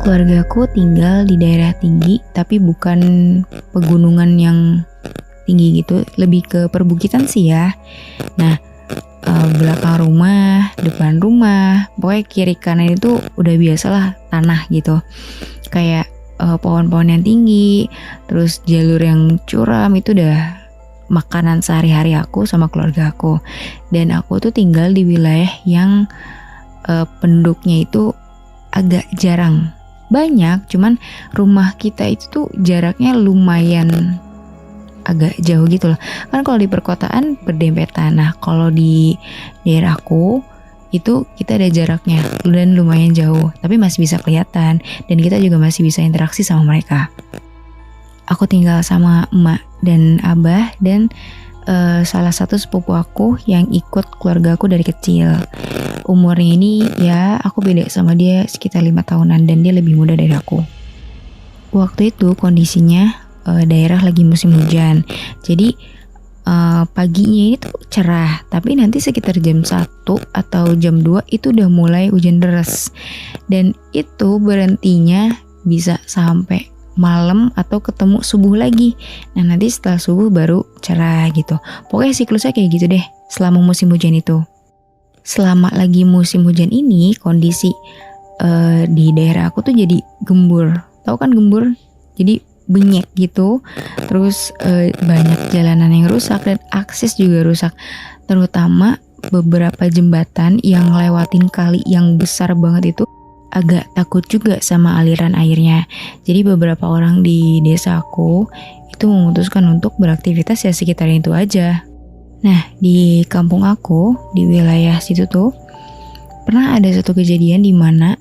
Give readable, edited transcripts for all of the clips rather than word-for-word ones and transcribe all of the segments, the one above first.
Keluargaku tinggal di daerah tinggi, tapi bukan pegunungan yang tinggi gitu, lebih ke perbukitan sih ya. Nah, belakang rumah, depan rumah, pokoknya kiri kanan itu udah biasalah tanah gitu. Kayak pohon-pohon yang tinggi, terus jalur yang curam, itu udah makanan sehari-hari aku sama keluarga aku. Dan aku tuh tinggal di wilayah yang penduduknya itu agak jarang. Banyak, cuman rumah kita itu tuh jaraknya lumayan agak jauh gitu loh. Kan kalau di perkotaan berdempetan. Nah, kalau di daerahku itu kita ada jaraknya dan lumayan jauh, tapi masih bisa kelihatan dan kita juga masih bisa interaksi sama mereka. Aku tinggal sama emak dan abah dan salah satu sepupu aku yang ikut keluarga aku dari kecil. Umurnya ini ya aku beda sama dia sekitar 5 tahunan dan dia lebih muda dari aku. Waktu itu kondisinya daerah lagi musim hujan. Jadi paginya ini tuh cerah, tapi nanti sekitar jam 1 atau jam 2 itu udah mulai hujan deras. Dan itu berhentinya bisa sampai malam atau ketemu subuh lagi. Nah, nanti setelah subuh baru cerah gitu. Pokoknya siklusnya kayak gitu deh selama musim hujan itu. Selama lagi musim hujan ini kondisi di daerah aku tuh jadi gembur. Tahu kan gembur? Jadi benyek gitu. Terus banyak jalanan yang rusak dan akses juga rusak. Terutama beberapa jembatan yang lewatin kali yang besar banget itu agak takut juga sama aliran airnya. Jadi beberapa orang di desa aku itu memutuskan untuk beraktivitas ya sekitar itu aja. Nah, di kampung aku, di wilayah situ tuh pernah ada satu kejadian di mana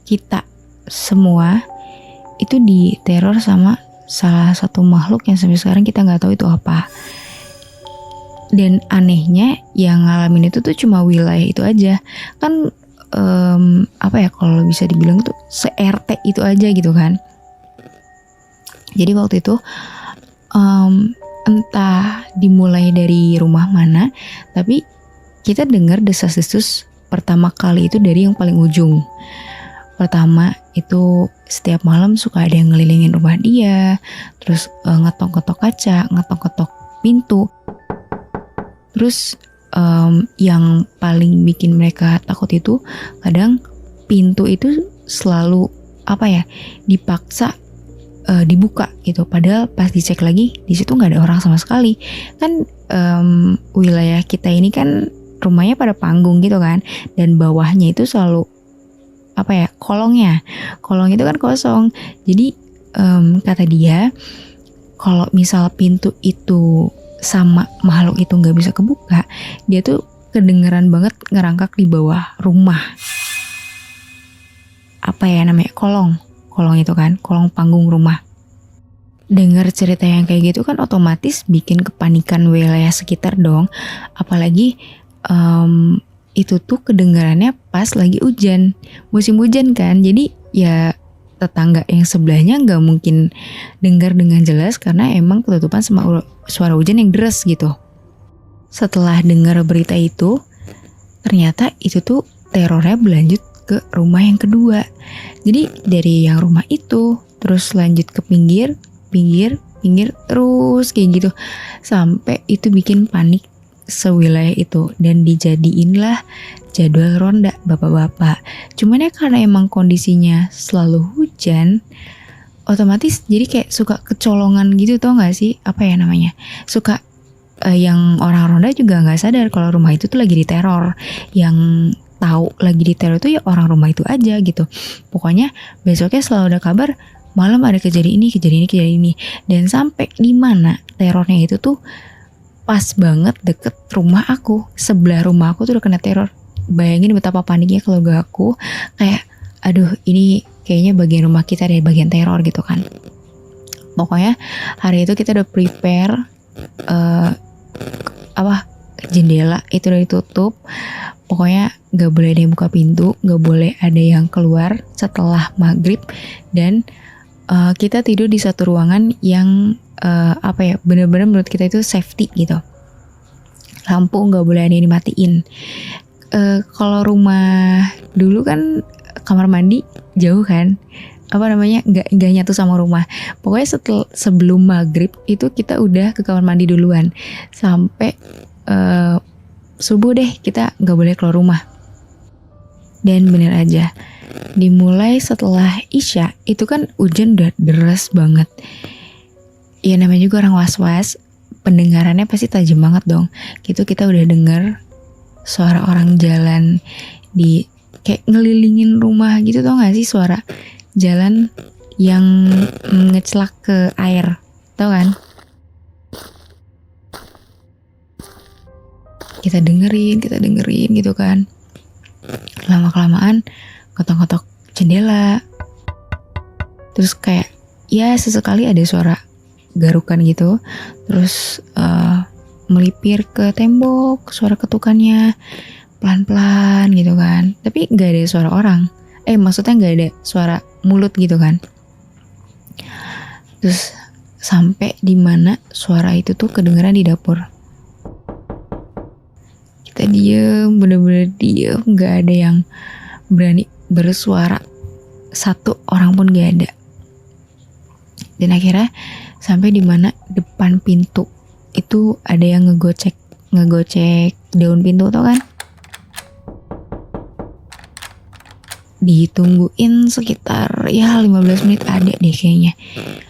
kita semua itu diteror sama salah satu makhluk yang sampai sekarang kita nggak tahu itu apa. Dan anehnya yang ngalamin itu tuh cuma wilayah itu aja. Kan apa ya kalau bisa dibilang tuh se-RT itu aja gitu kan. Jadi waktu itu entah dimulai dari rumah mana, tapi kita dengar desas-desus pertama kali itu dari yang paling ujung. Pertama itu setiap malam suka ada yang ngelilingin rumah dia, terus ngetok-ngetok kaca, ngetok-ngetok pintu. Terus yang paling bikin mereka takut itu kadang pintu itu selalu dipaksa dibuka gitu, padahal pas dicek lagi di situ nggak ada orang sama sekali. Kan wilayah kita ini kan rumahnya pada panggung gitu kan, dan bawahnya itu selalu kolong itu kan kosong. Jadi kata dia kalau misal pintu itu sama makhluk itu nggak bisa kebuka, dia tuh kedengeran banget ngerangkak di bawah rumah. Kolong itu kan, kolong panggung rumah. Dengar cerita yang kayak gitu kan otomatis bikin kepanikan wilayah sekitar dong. Apalagi itu tuh kedengarannya pas lagi hujan, musim hujan kan. Jadi ya tetangga yang sebelahnya nggak mungkin dengar dengan jelas karena emang ketutupan sama suara hujan yang deras gitu. Setelah dengar berita itu, ternyata itu tuh terornya berlanjut ke rumah yang kedua. Jadi dari yang rumah itu terus lanjut ke pinggir terus kayak gitu sampai itu bikin panik sewilayah itu dan dijadiinlah jadwal ronda bapak-bapak. Cuman ya karena emang kondisinya selalu hujan, otomatis jadi kayak suka kecolongan gitu, tau gak sih suka yang orang ronda juga nggak sadar kalau rumah itu tuh lagi diteror. Yang tahu lagi diteror itu ya orang rumah itu aja gitu. Pokoknya besoknya selalu ada kabar malam ada kejadian ini dan sampai di mana terornya itu tuh pas banget deket rumah aku. Sebelah rumah aku tuh udah kena teror. Bayangin betapa paniknya keluarga aku. Kayak aduh ini kayaknya bagian rumah kita ada bagian teror gitu kan. Pokoknya hari itu kita udah prepare jendela itu udah ditutup. Pokoknya gak boleh ada yang buka pintu, gak boleh ada yang keluar setelah maghrib. Dan kita tidur di satu ruangan yang benar-benar menurut kita itu safety gitu. Lampu nggak boleh ada yang dimatiin. Kalau rumah dulu kan kamar mandi jauh kan, apa namanya, nggak nyatu sama rumah. Pokoknya sebelum maghrib itu kita udah ke kamar mandi duluan, sampai subuh deh kita nggak boleh keluar rumah. Dan bener aja, dimulai setelah Isya itu kan hujan udah deras banget. Ya namanya juga orang was-was, pendengarannya pasti tajam banget dong. Gitu kita udah denger suara orang jalan di kayak ngelilingin rumah gitu, tau gak sih suara jalan yang ngecelak ke air, tau kan? Kita dengerin gitu kan. Lama-kelamaan ketok-ketok jendela. Terus kayak ya sesekali ada suara garukan gitu. Terus melipir ke tembok, suara ketukannya pelan-pelan gitu kan. Tapi gak ada suara orang. Maksudnya gak ada suara mulut gitu kan. Terus sampai dimana suara itu tuh kedengeran di dapur. Kita diem, bener-bener diem, gak ada yang berani bersuara. Satu orang pun gak ada. Dan akhirnya sampai dimana depan pintu itu ada yang ngegocek daun pintu, tau kan? Ditungguin sekitar ya 15 menit ada deh kayaknya.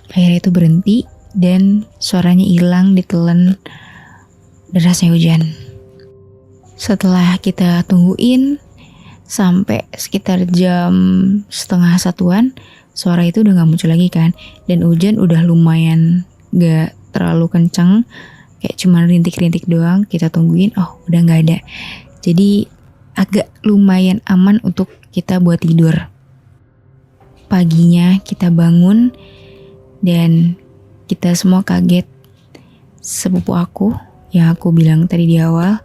Akhirnya itu berhenti dan suaranya hilang ditelan derasnya hujan. Setelah kita tungguin sampai sekitar jam 12:30-an, suara itu udah gak muncul lagi kan. Dan hujan udah lumayan gak terlalu kenceng, kayak cuma rintik-rintik doang. Kita tungguin, oh udah gak ada. Jadi agak lumayan aman untuk kita buat tidur. Paginya kita bangun dan kita semua kaget. Sepupu aku yang aku bilang tadi di awal,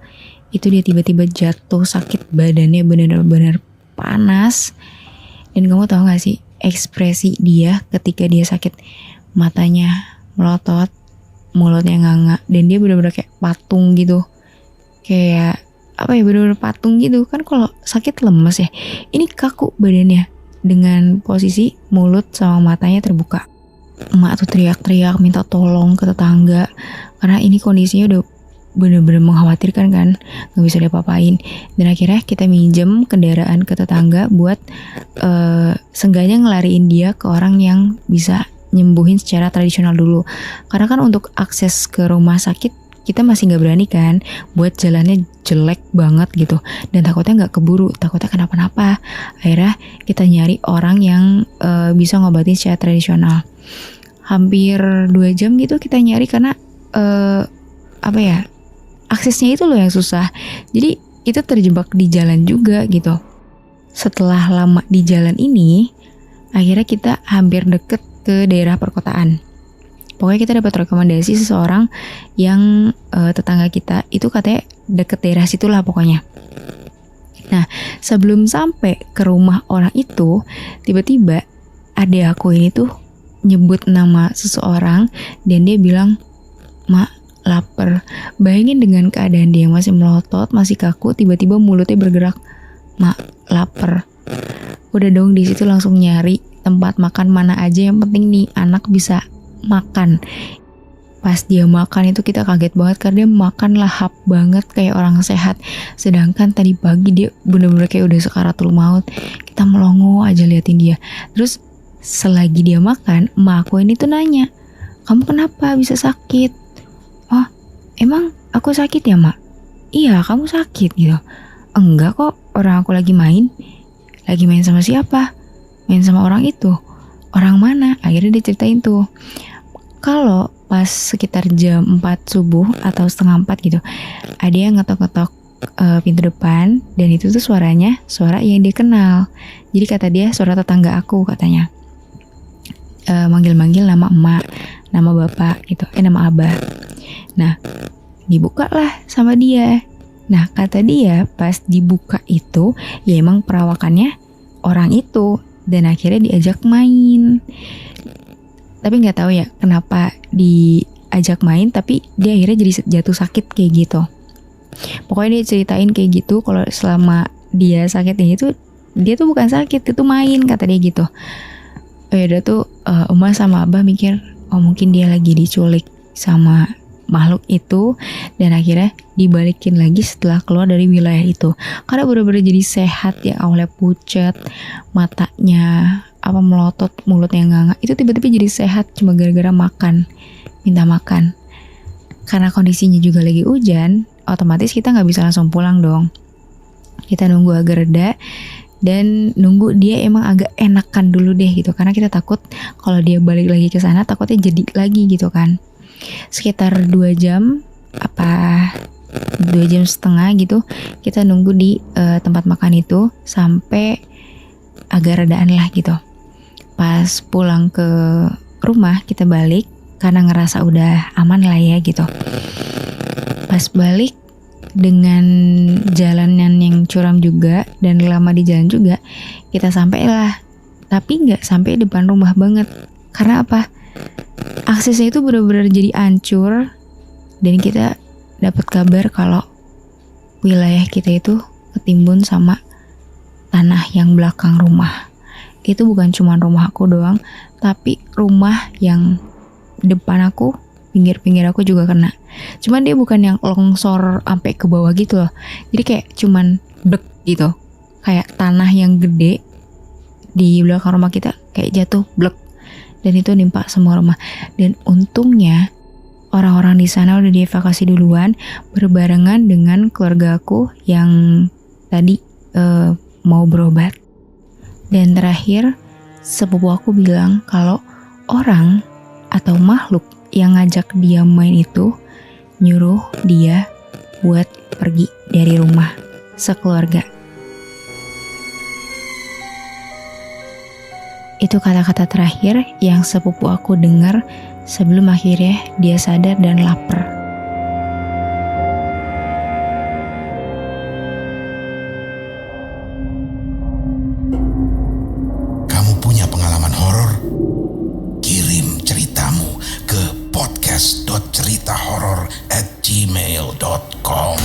itu dia tiba-tiba jatuh sakit, badannya benar-benar panas. Dan kamu tahu gak sih ekspresi dia ketika dia sakit? Matanya melotot, mulutnya nganga, dan dia benar-benar kayak patung gitu. Kayak apa ya, benar-benar patung gitu kan. Kalau sakit lemes ya, ini kaku badannya dengan posisi mulut sama matanya terbuka. Emak tuh teriak-teriak minta tolong ke tetangga karena ini kondisinya udah bener-bener mengkhawatirkan kan, gak bisa diapa-apain. Dan akhirnya kita minjem kendaraan ke tetangga buat seenggaknya ngelariin dia ke orang yang bisa nyembuhin secara tradisional dulu. Karena kan untuk akses ke rumah sakit kita masih gak berani kan, buat jalannya jelek banget gitu, dan takutnya gak keburu, takutnya kenapa-napa. Akhirnya kita nyari orang yang bisa ngobatin secara tradisional. Hampir 2 jam gitu kita nyari karena aksesnya itu loh yang susah. Jadi kita terjebak di jalan juga gitu. Setelah lama di jalan ini, akhirnya kita hampir deket ke daerah perkotaan. Pokoknya kita dapat rekomendasi seseorang yang tetangga kita itu katanya deket daerah situlah pokoknya. Nah, sebelum sampai ke rumah orang itu, tiba-tiba adek aku ini tuh nyebut nama seseorang dan dia bilang, "Mak, lapar." Bayangin dengan keadaan dia masih melotot, masih kaku, tiba-tiba mulutnya bergerak, "Mak, lapar." Udah dong di situ langsung nyari tempat makan mana aja, yang penting nih anak bisa makan. Pas dia makan itu kita kaget banget karena dia makan lahap banget kayak orang sehat. Sedangkan tadi pagi dia bener-bener kayak udah sekaratul maut. Kita melongo aja liatin dia. Terus selagi dia makan, emak aku ini tuh nanya, "Kamu kenapa bisa sakit?" "Oh, emang aku sakit ya, Mak?" "Iya, kamu sakit," gitu. "Enggak kok, orang aku lagi main." "Lagi main sama siapa?" "Main sama orang itu." "Orang mana?" Akhirnya dia ceritain tuh. Kalau pas sekitar jam 4 subuh atau setengah 4 gitu, ada yang ngetok-ngetok pintu depan, dan itu tuh suaranya suara yang dia kenal. Jadi kata dia suara tetangga aku katanya. Manggil-manggil nama emak, nama bapak gitu, nama abah. Nah, dibuka lah sama dia. Nah, kata dia pas dibuka itu ya emang perawakannya orang itu, dan akhirnya diajak main. Tapi nggak tahu ya kenapa diajak main, tapi dia akhirnya jadi jatuh sakit kayak gitu. Pokoknya dia ceritain kayak gitu, kalau selama dia sakitnya itu dia tuh bukan sakit, itu main, kata dia gitu. Ya udah tuh Uma sama Abah mikir, oh mungkin dia lagi diculik sama makhluk itu, dan akhirnya dibalikin lagi setelah keluar dari wilayah itu. Karena bener-bener jadi sehat ya, awalnya pucat, matanya melotot, mulutnya nganga, itu tiba-tiba jadi sehat cuma gara-gara minta makan. Karena kondisinya juga lagi hujan, otomatis kita nggak bisa langsung pulang dong. Kita nunggu agak reda dan nunggu dia emang agak enakan dulu deh gitu, karena kita takut kalau dia balik lagi ke sana takutnya jadi lagi gitu kan. Sekitar 2 jam 2 jam setengah gitu kita nunggu di tempat makan itu sampai agak redaan lah gitu. Pas pulang ke rumah kita balik karena ngerasa udah aman lah ya gitu. Pas balik dengan jalanan yang curam juga dan lama di jalan juga, kita sampailah, tapi nggak sampai depan rumah banget. Karena apa? Aksesnya itu benar-benar jadi hancur, dan kita dapat kabar kalau wilayah kita itu ketimbun sama tanah yang belakang rumah. Itu bukan cuma rumah aku doang, tapi rumah yang depan aku, pinggir-pinggir aku juga kena. Cuman dia bukan yang longsor sampai ke bawah gitu loh. Jadi kayak cuman blek gitu. Kayak tanah yang gede di belakang rumah kita kayak jatuh blek. Dan itu nimpa semua rumah. Dan untungnya orang-orang di sana udah dievakuasi duluan berbarengan dengan keluarga aku yang tadi mau berobat. Dan terakhir sepupu aku bilang kalau orang atau makhluk yang ngajak dia main itu nyuruh dia buat pergi dari rumah sekeluarga. Itu kata-kata terakhir yang sepupu aku dengar sebelum akhirnya dia sadar dan lapar. Kamu punya pengalaman horor? Kirim ceritamu ke podcast.ceritahoror@gmail.com.